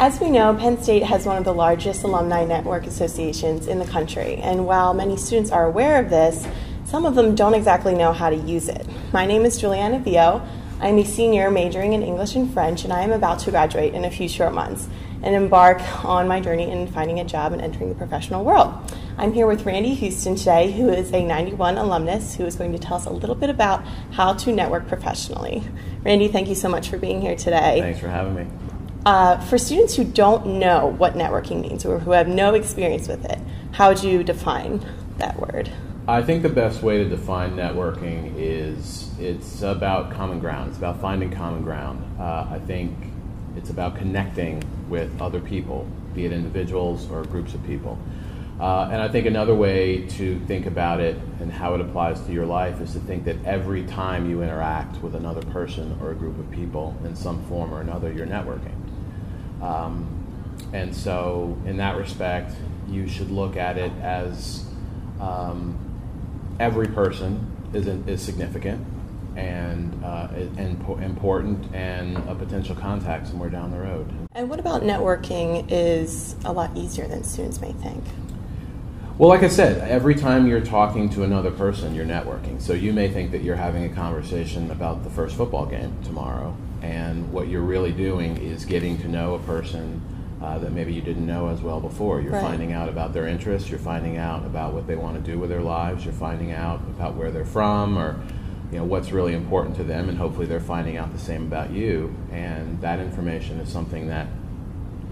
As we know, Penn State has one of the largest alumni network associations in the country, and while many students are aware of this, some of them don't exactly know how to use it. My name is Juliana Viau. I'm a senior majoring in English and French, and I am about to graduate in a few short months and embark on my journey in finding a job and entering the professional world. I'm here with Randy Houston today, who is a 91 alumnus, who is going to tell us a little bit about how to network professionally. Randy, thank you so much for being here today. Thanks for having me. For students who don't know what networking means or who have no experience with it, how would you define that word? I think the best way to define networking is it's about common ground. It's about finding common ground. I think it's about connecting with other people, be it individuals or groups of people. And I think another way to think about it and how it applies to your life is to think that every time you interact with another person or a group of people in some form or another, you're networking. And so in that respect, you should look at it as every person is significant and important and a potential contact somewhere down the road. And what about networking is a lot easier than students may think? Well, like I said, every time you're talking to another person, you're networking. So you may think that you're having a conversation about the first football game tomorrow, and what you're really doing is getting to know a person that maybe you didn't know as well before. You're Right. finding out about their interests, you're finding out about what they want to do with their lives, you're finding out about where they're from, or what's really important to them, and hopefully they're finding out the same about you, and that information is something that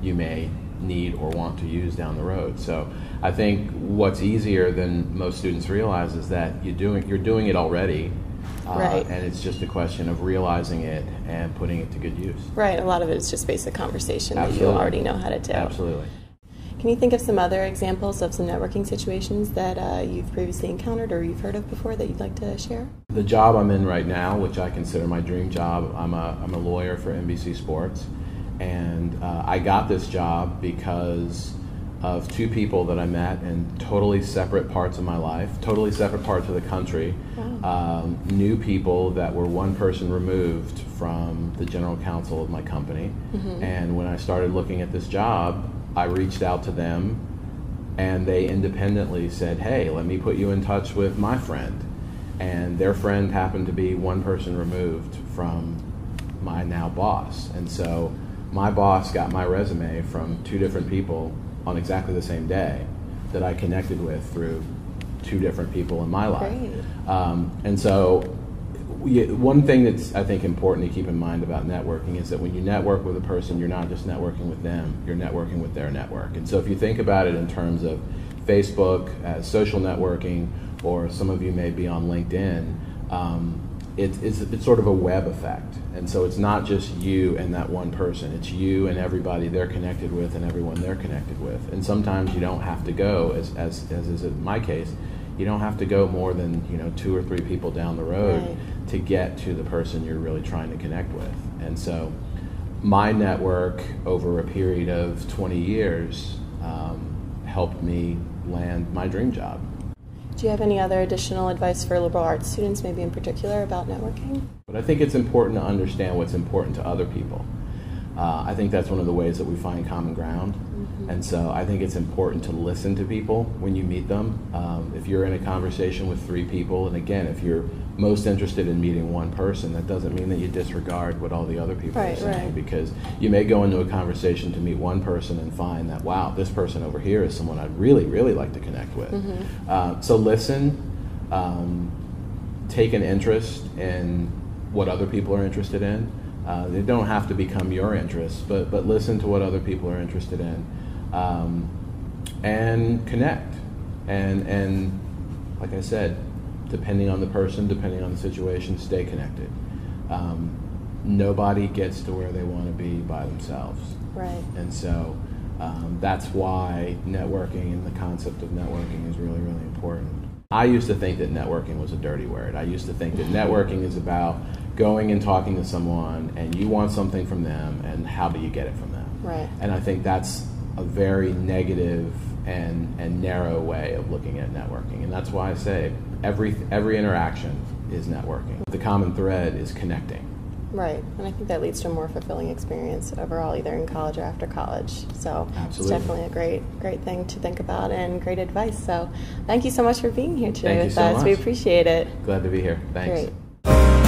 you may need or want to use down the road. So I think what's easier than most students realize is that you're doing it already, Right. and it's just a question of realizing it and putting it to good use. Right, a lot of it is just basic conversation that you Absolutely. already know how to do. Absolutely. Can you think of some other examples of some networking situations that you've previously encountered or you've heard of before that you'd like to share? The job I'm in right now, which I consider my dream job, I'm a lawyer for NBC Sports, and I got this job because of two people that I met in totally separate parts of my life, totally separate parts of the country. Wow. New people that were one person removed from the general counsel of my company. Mm-hmm. And when I started looking at this job, I reached out to them, and they independently said, hey, let me put you in touch with my friend. And their friend happened to be one person removed from my now boss. And so my boss got my resume from two different people on exactly the same day that I connected with through two different people in my life. Great. And so one thing that's, I think, important to keep in mind about networking is that when you network with a person, you're not just networking with them, you're networking with their network. And so if you think about it in terms of Facebook as social networking, or some of you may be on LinkedIn, it's sort of a web effect. And so it's not just you and that one person, it's you and everybody they're connected with and everyone they're connected with. And sometimes you don't have to go, as is in my case, you don't have to go more than 2 or 3 people down the road Right. to get to the person you're really trying to connect with. And so my network over a period of 20 years helped me land my dream job. Do you have any other additional advice for liberal arts students, maybe in particular, about networking? But I think it's important to understand what's important to other people. I think that's one of the ways that we find common ground. Mm-hmm. And so I think it's important to listen to people when you meet them. If you're in a conversation with 3 people, and again, if you're most interested in meeting one person, that doesn't mean that you disregard what all the other people are saying. Right. Because you may go into a conversation to meet one person and find that, wow, this person over here is someone I'd really, really like to connect with. Mm-hmm. So listen, take an interest in what other people are interested in. They don't have to become your interests, but listen to what other people are interested in, and connect. And like I said, depending on the person, depending on the situation, stay connected. Nobody gets to where they want to be by themselves. Right. And so that's why networking and the concept of networking is really, really important. I used to think that networking was a dirty word. I used to think that networking is about going and talking to someone and you want something from them, and how do you get it from them? Right. And I think that's a very negative and narrow way of looking at networking. And that's why I say every interaction is networking. The common thread is connecting. Right, and I think that leads to a more fulfilling experience overall, either in college or after college. So Absolutely. It's definitely a great thing to think about and great advice. So thank you so much for being here today with us. We appreciate it. Glad to be here. Thanks. Great.